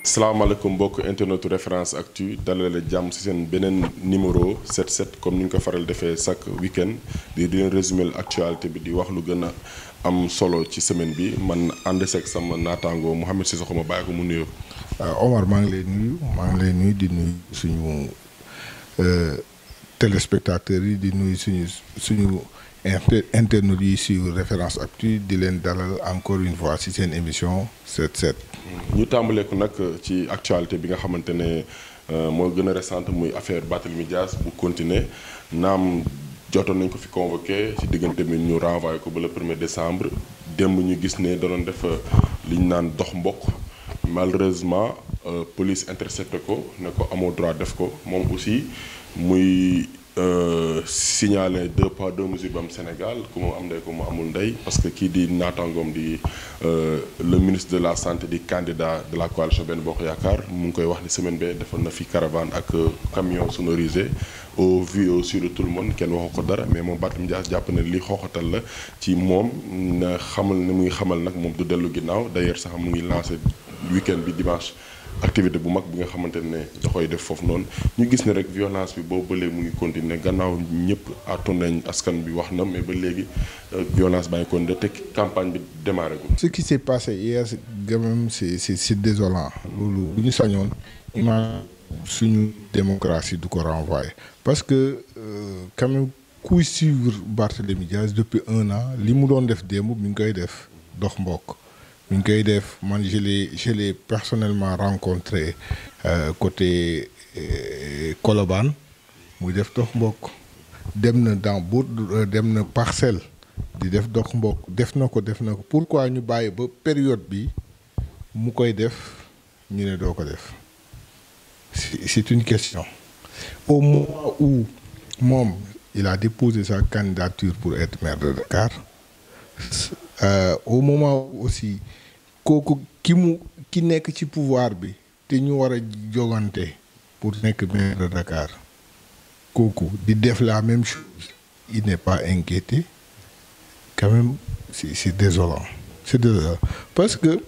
salaamaaleykum mbokk internetu référence actu dalale jàmm ci seen beneen numéro 7-7 comme ni ñu ko faral defee chaque week-end di leen résumer actualité bi di wax lu gën a am solo ci semaine bi man ànd seeg sama naataango Mouhamed Cissokho ma bàyyi ko mu nuyoo. Omar maa ngi lay nuyu di nuyu suñu téléspectateurs yi di nuyu suñu internautes yi sur référence actu di leen dalal encore une fois ci seen émission 7-7. ñu tàmbalee ko nag ci actualité bi nga xamante ne moo gën a récente muy affaire Barthélémy Dias bu continuer naam jotoon nañ ko fi convoqué ci diggante bi ñu renvoyé ko ba le 1er décembre démb ñu gis ne da doon def li ñu naan dox mbokk malheureusement police intercepté ko ne ko amoo droit def ko moom aussi muy signalé 2 poids 2 mesures ba am Sénégal ku mu am ndey ku mu amul ndey parce que kii di naataangoom di le ministre de la santé di candidat de la coalition Benno Bokk Yaakaar mu ngi koy wax ni semaine bee defoon na fi caravane ak camion sonorisé au vu au su de tout le monde kenn waxu ko dara mais moom Barthélémy Dias jàpp na li xooxatal la ci moom na xamal ne mu ngi xamal nag moom du dellu ginnaaw d'ailleurs sax mu ngi lancé week-end bi dimanche activité bu mag bi nga xamante ne da koy def foofu noonu ñu gis ne rek violence bi boobu ba léegi mu ngi continuer gannaaw ñëpp àttoon nañ askan bi wax na mais ba léegi violence baa ngi continuer te campagne bi démarré gu. Ce qui s'est passé hier quand même c'est désolant loolu bu ñu sañoon image suñu démocratie du ko renvoyer parce que quand même kuy suivre Barthélémy Dias depuis 1 an li mu doon def démb mi ngi koy def dox mbokk. mi ngi koy def man je l'ai personnellement rencontré côté Colobane muy def dox mbokk dem na dans dem na Parcelles di def dox mbokk def na ko pourquoi ñu bàyyi ba période bi mu koy def ñu ne doo ko def c'est une question au moment où moom il a déposé sa candidature pour être maire de Dakar au moment aussi kooku ki nekk ci pouvoir bi te ñu war a jogante pour nekk maire de Dakar kooku di def la même chose il n'est pas inquiété quand même c'est désolant parce que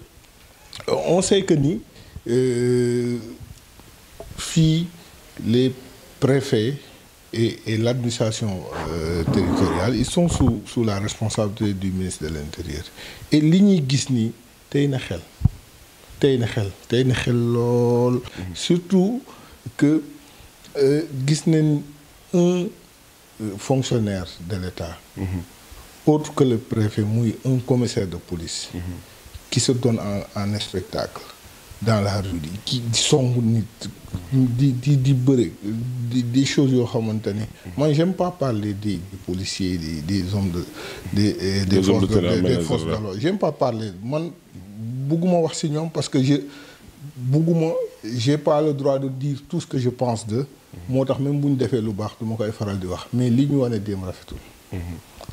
on sait que ni fii les préfets et l'administration territoriale ils sont sous la responsabilité du ministre de l'Intérieur et li ñuy gis ni tey na xel lool surtout que gis nañ un fonctionnaire de l'État autre que le préfet muy un commissaire de police qui se donne en spectacle dans la rue di songu nit di bëre des choses yoo xamante ni moi j'aime pas parler des policiers des hommes des forces de l'ordre j'aime pas parler man bugguma wax ci ñoom parce que j'ai pas le droit de dire tout ce que je pense d'eux moo tax même bu ñu defee lu baax du ma koy faral di wax mais li ñu wane démb rafetul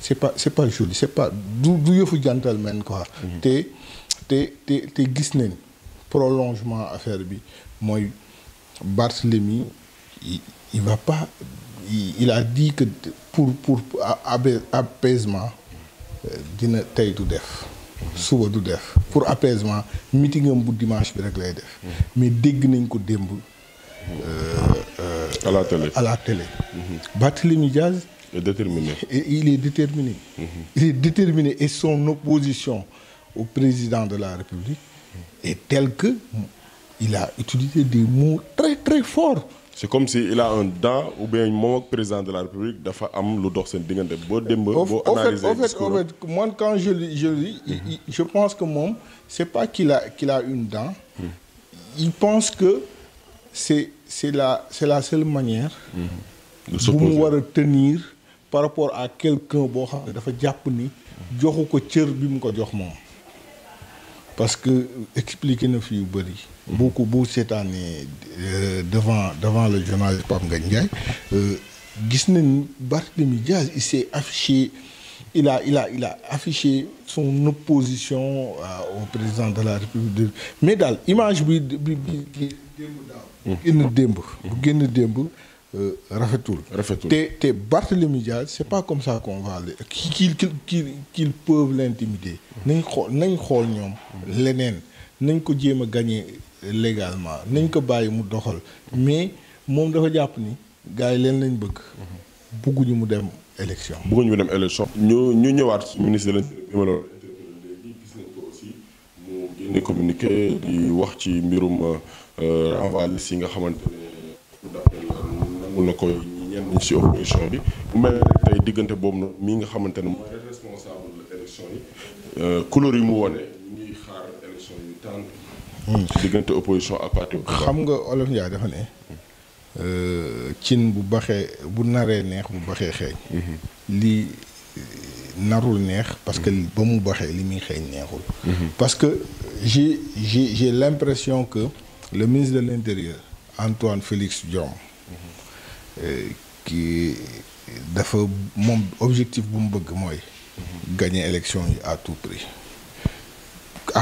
c'est pas joli c'est pas du yëfu gentleman quoi te gis nañ prolongement affaire bi mooy Barthélémy il va pas il a dit que pour apaisement dina tey du def suba du def pour apaisement meeting am bu dimanche bi rek lay def mais dégg nañ ko démb à la télé Barthélémy Dias est déterminé il est déterminé il est déterminé et son opposition au président de la République est tel que il a utilisé des mots très très forts. C'est comme si il a un dent ou bien moom ak président de la République dafa am lu dox seen diggante boo démb boo analyser discours. En fait moi quand je lis je pense que moom c'est pas qu'il a une dent. Il pense que c'est la seule manière. bu mu war a tenir par rapport à quelqu'un boo xam ne dafa jàpp ni joxu ko cër bi mu ko jox moom. parce que expliqué na fi yu bëri. beaucoup bu seetaanee devant le journaliste Pape Ngagne Ndiaye gis nañ Barthélémy Dias il s'est affiché il a affiché son opposition au président de la République mais daal image bi démb génn démb rafetul te Barthélémy Dias c'est pas comme ça qu'on va qu'ils peuvent l'intimider nañ xool ñoom leneen nañ ko jéem a gagner légalement nañ ko bàyyi mu doxal mais moom dafa jàpp ni gars yi leen lañ bëgg. bëgguñu mu dem élection. bëgguñu mu dem élection. ñu ñëwaat ministre de l'Intérieur léegi gis nañ ko aussi mu génne communiqué di wax ci mbirum renvoi liste yi nga xamante ne d'appel nangu na ko ñenn ñi ci opposition bi mu mel ne tey diggante boobu nag mii nga xamante ne mooy responsable de l'élection yi couleur yi mu wone ñu ngi xaar élection yu tànn ci diggante opposition ak parti xam nga Olof Ndiaye dafa ne cin bu baxee bu naree neex bu baxee xeeñ lii narul neex parce que ba mu baxee li muy xeeñ neexul parce que j'ai l'impression que le ministre de l'Intérieur Antoine Félix Diome qui dafa moom objectif bu mu bëgg mooy gagner élection yi à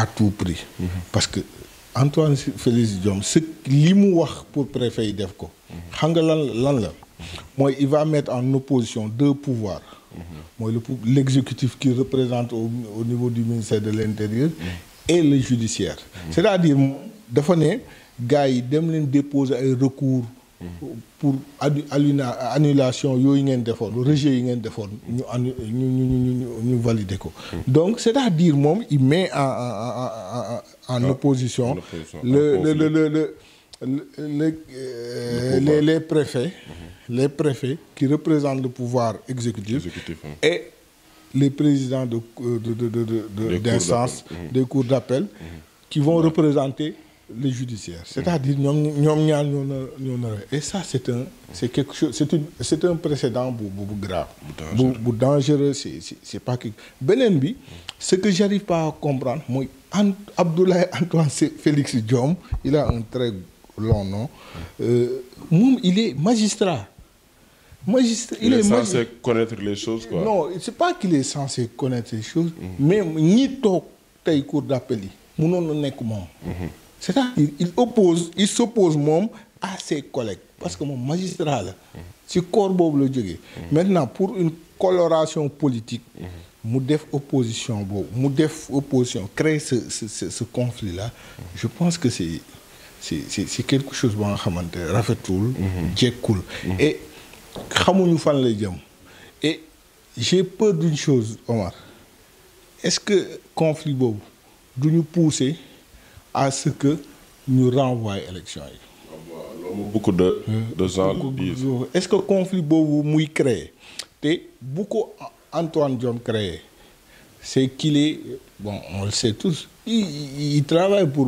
tout prix parce que Antoine Félix Diome li mu wax pour préfet yi def ko xam nga lan la mooy il va mettre en opposition deux pouvoirs mooy l'exécutif qui représente au niveau du ministère de l'Intérieur et le judiciaire c'est-à-dire dafa ne gars yi dem leen déposer ay recours pour annulation yooyu ngeen defoon rejet yi ngeen defoon ñu valider ko donc c'est-à-dire moom il met en opposition les préfets qui représentent le pouvoir exécutif et les présidents d'instance des cours d'appel qui vont représenter les judiciaires c'est-à-dire ñoom ñaar ñoo na et ça c'est quelque chose c'est un précédent bu grave bu dangereux c'est pas que beneen bi ce que j'arrive pas à comprendre mooy Abdoulaye Antoine Félix Diome il a un très long nom moom il est magistrat il est censé connaître les choses quoi. Non c'est pas qu'il est censé connaître les choses mais ñi toog tey cour d'appel yi mënoon na nekk moom c'est-à-dire il s'oppose moom à ses collègues parce que moom magistrat la ci corps boobu la jógee maintenant pour une coloration politique mu def opposition créer ce conflit là je pense que c'est quelque chose ba nga xamante rafetul jekkul et xamuñu fan lay jëm et j'ai peur d'une chose Omar est-ce que conflit boobu duñu pousser à ce que ñu renvoie élection yi. beaucoup de gens disent. Est-ce que conflit boobu muy créer te bu ko Antoine Diome créer c'est qu'il est bon on le sait tous il travaille pour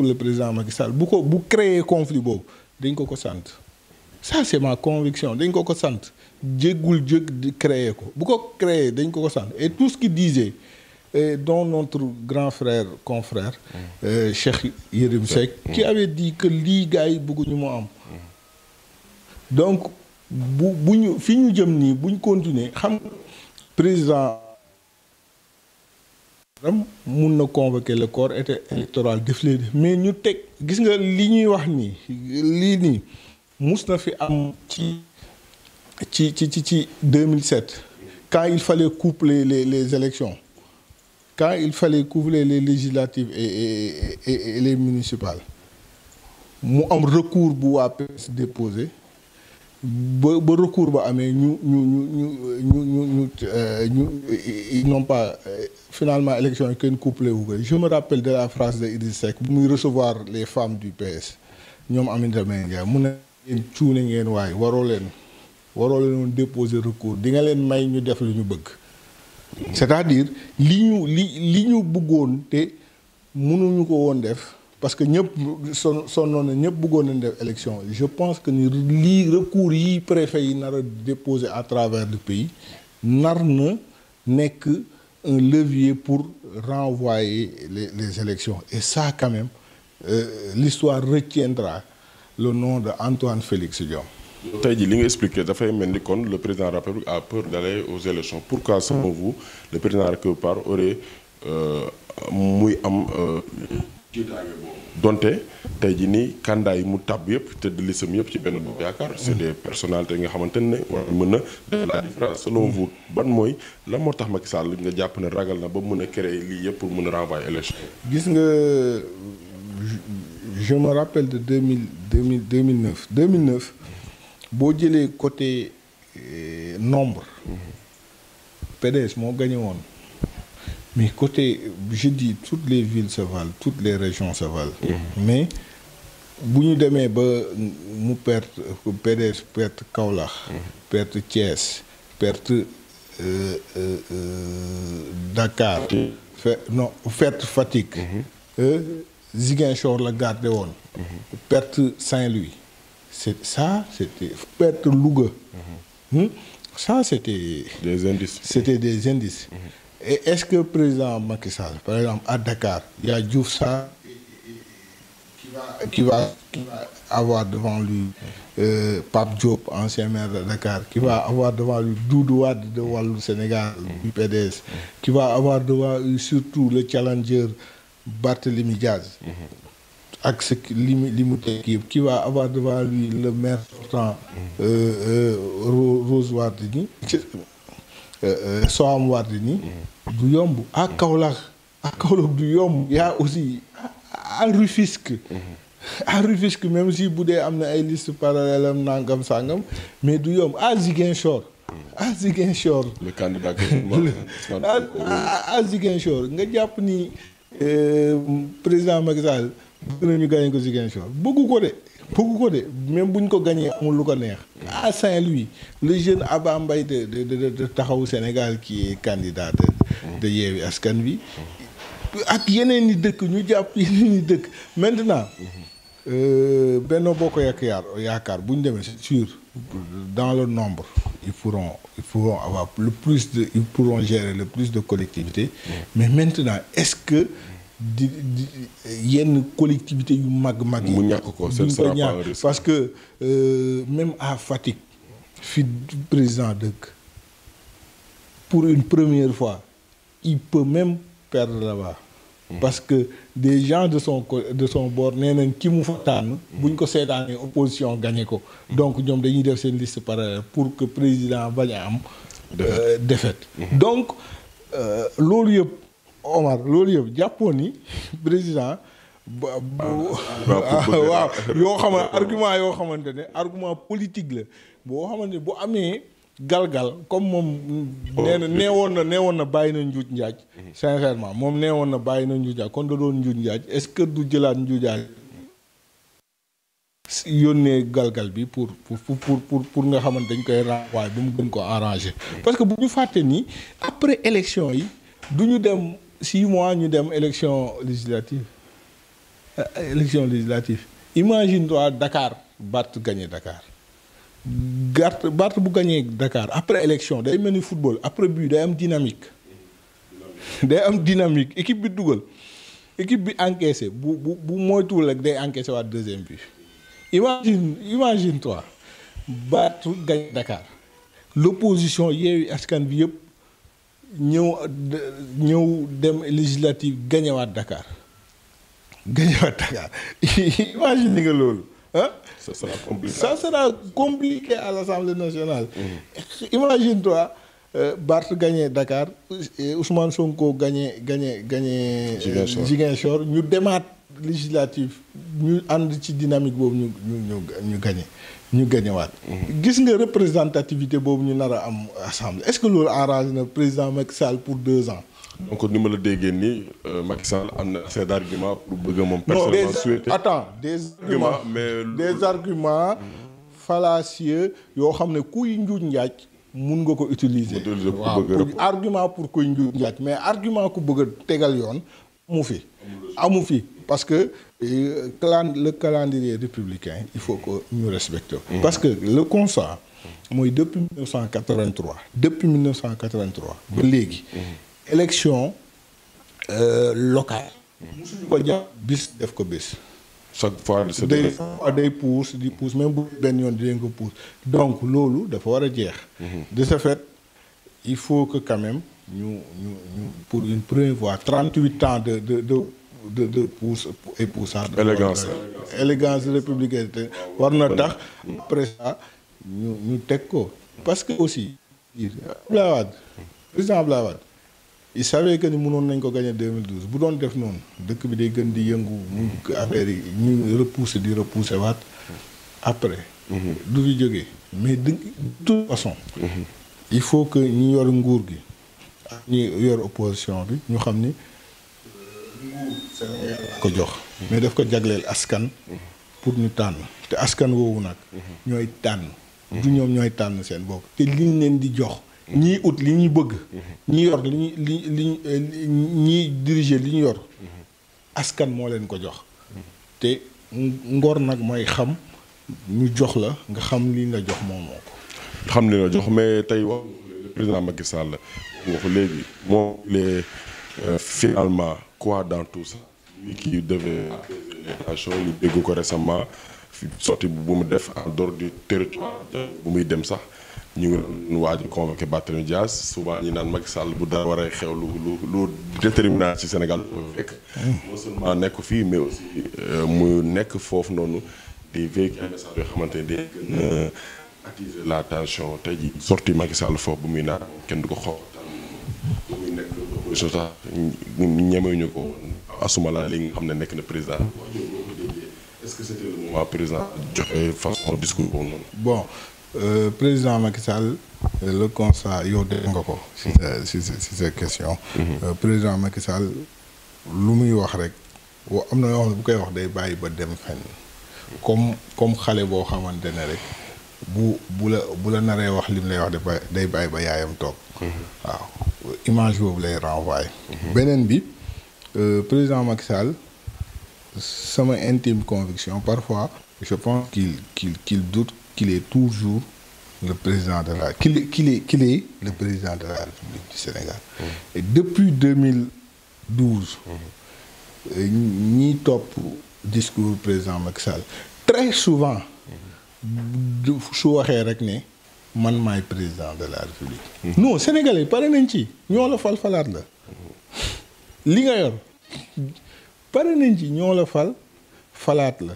le président Macky Sall bu créer conflit boobu dañ ko sant ça c'est ma conviction dañ ko sant jéggul di créer ko bu ko créer dañ ko sant et tout ce qu'il disait dont notre grand frère confrère Cheikh Yérim Seck qui avait dit que lii gars yi bëgguñu mu am donc bu ñu fi ñu jëm nii bu ñu continuer xam président mun na convoquer le corps électoral def leen mais ñu teg gis nga li ñuy wax nii lii nii mus na fi am ci 2007 quand il fallait coupler les élections quand il fallait couvrir les législatives et les municipales mu am recours bu waa PS déposé ba recours ba amee ñu ils n'ont pas finalement élection yi kenn couplé wu ko je me rappelle de la phrase de Idriss Seck bu muy recevoir les femmes du PS ñoom Aminata Mbengue Ndiaye mu ne ngeen cuune ngeen waaye waroo leen déposer recours di nga leen may ñu def lu ñu bëgg c'est-à-dire li ñu bëggoon te mënuñu ko woon def parce que ñëpp sonnoon na ñëpp bëggoon nañ def élection je pense que ni lii recours yi préfet yi nar a déposer à travers le pays nar na nekk un levier pour renvoyer les élections et ça quand même l'histoire retiendra le nom de Antoine Félix Diome. tey jii li nga expliqué dafay mel ni kon le président de la République a peur d'aller aux élections pourquoi selon vous le président quelque part aurait muy am jiitaange boobu donte tey jii nii candidat yi mu tàbb yëpp te de listam yëpp ci benn bopp yaakaar c'est des personnalités nga xamante ne war mën na def la différence selon vous ban mooy lan moo tax Macky Sall nga jàpp ne ragal na ba mën a créer lii yëpp pour mën a renvoyer élection. gis nga je me rappelle de 2009 boo jëlee côté nombre PDS moo gagné woon mais côté je dis toutes les villes se valent toutes les régions se valent mais bu ñu demee ba mu perte PDS perte Kaolack perte Thiès perte Dakar perte Fatick Ziguinchor la gardé woon perte Saint-Louis c'était perte Louga ça c'était des indices et est-ce que président Macky Sall par exemple à Dakar il y a Diouf Sarr qui va avoir devant lui Pape Diop, ancien maire de Dakar, qui va avoir devant lui Doudou Wade de Wallu Sénégal, du PDS, qui va avoir devant lui surtout le challenger Barthélémy Diaz, avec ce qui va avoir devant lui le maire sortant Rose Wardini, Soham Wardini, du yomb à Kaolack du yomb. Il y a aussi à Rufisque même si bu dee am na ay liste parallèle am nangam sangam mais du yomb à Ziguinchor le candidat à Ziguinchor nga jàpp ni président Macky Sall bëgg nañu gagné ko Ziguinchor bëggu ko de même buñ ko gagné amul lu ko neex à Saint-Louis le jeune Abba Mbaye de Taxawu Sénégal qui est candidat de Yewwi Askan Wi ak yeneen i dëkk ñu jàpp yeneen i dëkk maintenant Benno Bokk Yaakaar bu ñu demee c'est sûr dans le nombre ils pourront avoir ils pourront gérer le plus de collectivités mais maintenant est-ce que yenn collectivités yu mag yi mu ñàkk ko ce sera pas un risque parce que même à Fatick fi président dëkk pour une première fois il peut même perdre là-bas parce que des gens de son bord nee nañ ki mu fa tànn buñ ko seetaanee opposition gagné ko donc ñoom dañuy def seen liste parallèle pour que président bañ a am défaite donc loolu yëpp Omar loolu yëpp jàppoon ni président waaw argument yoo xamante ne argument politique la boo xamante ne bu amee galgal comme moom neewoon na bàyyi na njuuj njaaj sincèrement moom neewoon na bàyyi na njuuj njaaj kon da doon njuuj njaaj est-ce que du jëlaat njuuj njaaj yónnee galgal bi pour nga xamante dañ koy renvoyer ba mu gën ko arranger parce que bu ñu fàtte ni après élection yi du ñu dem 6 mois ñu dem élection législative imagine toi Dakar Barth gagné Dakar Barth bu gagné Dakar après élection day mel ni football après but day am dynamique équipe bi dugal équipe bi encaissé bu moytuwul rek day encaissé waat deuxième but imagine toi Barth gagné Dakar l'opposition Yewwi Askan Wi yëpp ñëw dem législative gagné waat Dakar imagine nga loolu ah. Ça sera compliqué à l'Assemblée nationale. Imagine-toi, Barth gagné Dakar, Ousmane Sonko gagné Ziguinchor, ñu demaat législative ñu ànd ci dynamique boobu ñu gagné waat. Gis nga représentativité boobu ñu nar a am assemblée est-ce que loolu arrange na président Macky Sall pour 2 ans. donc ni ma la déggee nii Macky Sall am na assez d'arguments pour bëgg moom personnellement souhaiter. Attends des arguments fallacieux yoo xam ne kuy njuuj njaaj mun nga ko utiliser. Argument pour kuy njuuj njaaj mais argument ku bëgg a tegal yoon amu fi parce que le calendrier républicain il faut que ñu respecte parce que le constat mooy depuis 1983 ba léegi. Élection locale. musuñu ko jàpp bis def ko bis. chaque fois day pousse même bu benn yoon dinañ ko pousse donc loolu dafa war a jeex. de ce fait il faut que quand même ñu pour une première fois 38 ans de pousse et poussage. élégance républicaine war na tax après ça ñu teg ko parce que aussi Abdoulaye Wade président Abdoulaye Wade il savait que ni mënoon nañ ko gagné 2012 bu doon def noonu dëkk bi day gën di yëngu mu affaire yi ñu repousser waat après. du fi jógee mais de toute façon. il faut que ñi yor nguur gi ak ñi yor opposition bi ñu xam ni nguur Sénégal ko jox. mais daf ko jagleel askan. pour ñu tànn te askan woowu nag. ñooy tànn. du ñoom ñooy tànn seen bopp te liñ leen di jox. ñii ut li ñuy bëgg. ñi yor ñii diriger li ñu yor. askan moo leen ko jox. te ngor nag mooy xam ñu jox la nga xam li nga jox moom moo ko. xam li nga jox mais tey wax le président Macky Sall wax léegi moom il est finalement quoi dans tout ça. lui qui devait apaiser les tensions ñu dégg ko récemment sorti bu mu def en dehors du territoire bu muy dem sax. ñu ngi waaj a convoqué Barthélémy Dias souvent ñi naan Macky Sall bu dara waree xew lu déterminant ci Sénégal fekk non seulement nekk fii mais aussi mu nekk foofu noonu di véhiculer message yoo xamante ne day gën a attiser la tension tey ji sorti Macky Sall foofu bu muy naan kenn du ko xoox bu muy nekk opposition sax ñemewuñu ko asuma la li nga xam ne nekk na président est-ce que c'était le moment président joxe façon discours boobu noonu bon président Macky Sall le constat yow dégg nga ko. si sa question. président Macky Sall lu muy wax rek am na yoo xam ne bu koy wax day bàyyi ba dem fenn comme xale boo xamante ne rek bu la naree wax lim lay wax day bàyyi ba yaayam toog. waaw image boobu lay renvoyer. beneen bi président Macky Sall sama intime conviction parfois je pense qu'il doute. Qu'il est toujours le président de la qu'il est le président de la République du Sénégal. Et depuis 2012 ñi topp discours président Macky Sall très souvent su waxee rek ne man maay président de la République. non Sénégalais pare nañ ci ñoo la falaat la li nga yor pare nañ ci ñoo la falaat la.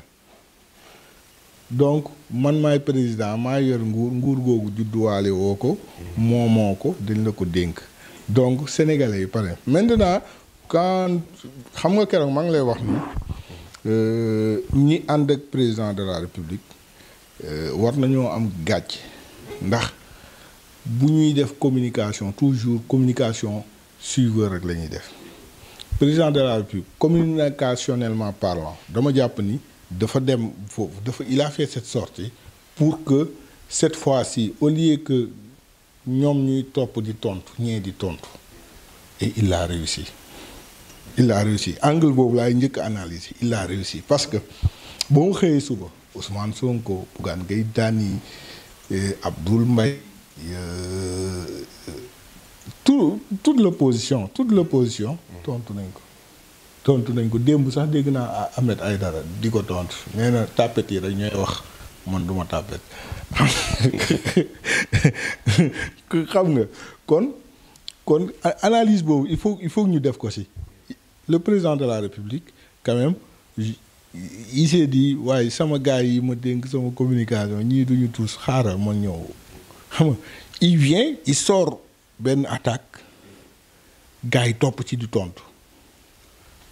donc man maay président maa yor nguur googu judduwaale woo ko moomoo ko dañ la ko dénk donc sénégalais yi pare maintenant quand xam nga keroog maa ngi lay wax ni ñi ànd ak président de la république war nañoo am gàcc ndax bu ñuy def communication toujours communication suiveur rek la ñuy def président de la république communicationnellement parlant dama jàpp ni dafa dem foofu il a fait cette sortie pour que cette fois-ci au lieu que ñoom ñuy topp di tontu ñee di tontu et il a réussi angle boobu laay njëkk analyse il a réussi parce que boo xëyee suba Ousmane Sonko Bougane Gueye Dany Abdoul Mbaye toute l'opposition tontu nañ ko démb sax dégg naa Ahmed Aïdara di ko tontu nee na tàppet yi rek ñooy wax man duma tàppet xam nga kon analyse boobu il faut ñu def ko ci le président de la République quand même il s'est dit waaye sama gars yi ma dénk sama communication ñii duñu tous xaaral man ñëw xam nga il vient il sort benn attaque gars yi topp ci di tontu.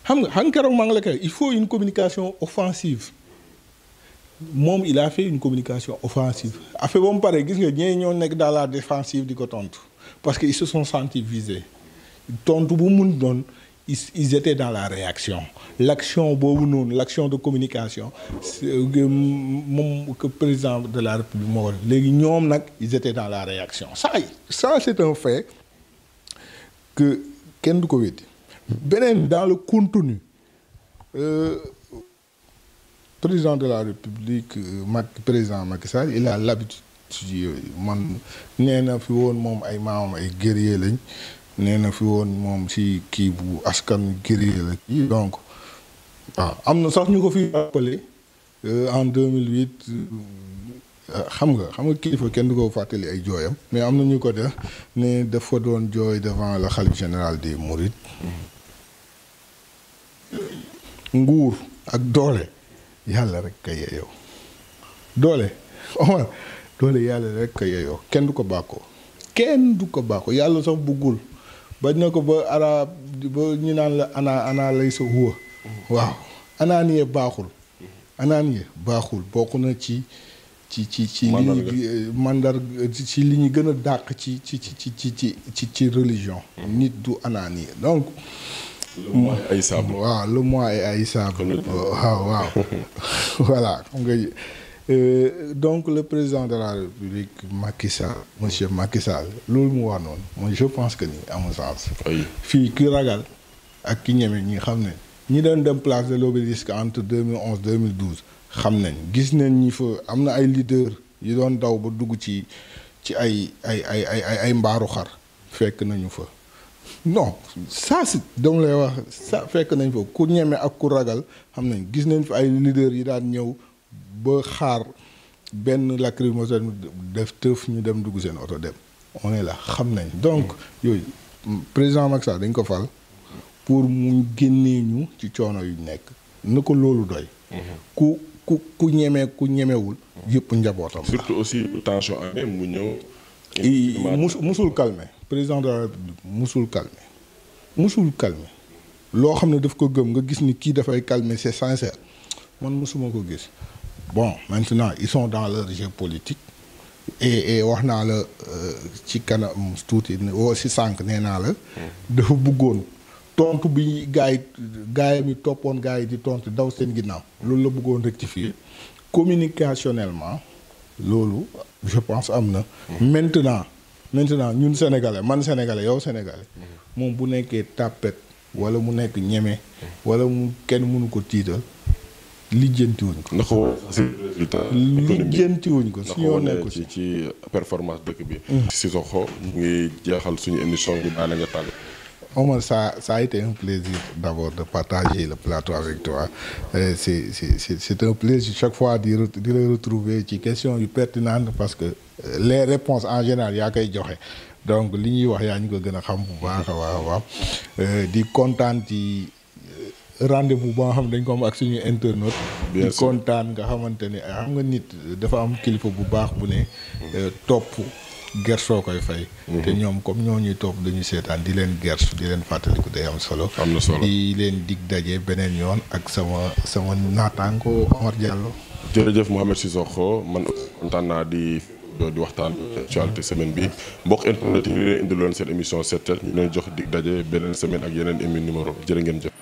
xam nga keroog maa ngi la koy il faut une communication offensive moom il a fait une communication offensive affaire ba mu paree gis nga ñee ñoo nekk dans la défensive di ko tontu parce que ils se sont sentis visés tontu bu mun doon ils étaient dans la réaction l'action boobu noonu l'action de communication moom que président de la République moo war léegi ñoom nag ils étaient dans la réaction ça c'est un fait que kenn du ko weddi beneen dans le contenu président de la République président Macky Sall il a l'habitude man nee na fi woon moom ay maamam ay guerrier lañ nee na fi woon moom si kii bu askan guerrier la kii donc waaw am na sax ñu ko fi appelé en 2008 xam nga kilifa kenn du ko fàttali ay jooyam mais am na ñu ko def ne dafa doon jooy devant le khalife général des Mourides nguur ak doole yàlla rek ka yeyoo doole Omar doole yàlla rek ka yeyoo kenn du ko bàkkoo yàlla sax bëggul bañ na ko ba arab ba ñu naan la ana lay sa huwa waaw anaaniye baaxul bokk na ci li mandar ci li ñu gën a dàq ci religion nit du anaaniye donc le moi est haïssable waaw voilà xam nga donc le président de la République Macky Sall monsieur Macky Sall loolu mu wax noonu mooy je pense que ni amul sens fii ki ragal ak ki ñeme ñi xam ne ñi doon dem place de l'Obélisque entre 2011 2012 xam nañ gis nañ ñi fa am na ay leader yi doon daw ba dugg ci ay mbaaru xar fekk nañu fa non ça si dama lay wax ça fekk nañ fa ku ñeme ak ku ragal xam nañ gis nañ fa ay leader yi daan ñëw ba xaar benn lacrymogène def tëf ñu dem dugg seen oto dem on est là xam nañ donc yooyu président Macky Sall dañ ko fal pour mu génnee ñu ci coono yu nekk na ko loolu doy ku ñemee ku ñemewul yëpp njabootam surtout aussi tension amee mu ñëw musul calmer président de la République musul calmer loo xam ne daf ko gëm nga gis ni kii dafay calmer c'est sincère man musuma ko gis bon maintenant ils sont dans leur jeu politique et wax naa la ci kanam tuuti si sànq nee naa la dafa bëggoon tontu bi gaay mi toppoon gaay yi di tontu daw seen ginnaaw loolu la bëggoon rectifier communicationnellement loolu je pense am na maintenant ñun sénégalais man sénégalais yow sénégalais moom bu nekkee tàppet wala mu nekk ñeme wala mu kenn mënu ko tiital lijjantiwuñ ko. ndax résultat lijjantiwuñ ko si ñoo nekk ci performance dëkk bi. Cissokho ñu ngi jeexal suñu émission bi daanaka nga tàgg. Omar, ça a été un plaisir d'abord de partager le plateau avec toi. C'est un plaisir chaque fois de le retrouver ci question yu pertinente parce que les réponses en général yaa koy joxe donc li ñuy wax yaa ñu ko gën a xam bu baax a waaw di kontaan ci rendez-vous ba nga xam dañ ko am ak suñu internaute. di kontaan nga xamante ne xam nga nit dafa am kilifa bu baax bu ne topp. gersoo koy fay. te ñoom comme ñoo ñuy topp dañuy seetaan di leen gersu di leen fàttaliku day am solo. am na solo di leen dig daje beneen yoon ak sama naataango Omar Diallo. jërëjëf Mouhamed Cissokho man kontaan naa di waxtaan actualité semaine bi mbokk internet yi leen indiloon seen émission Seetal ñu leen jox dig daje beneen semaine ak yeneen émission numéro jërë ngeen jëf.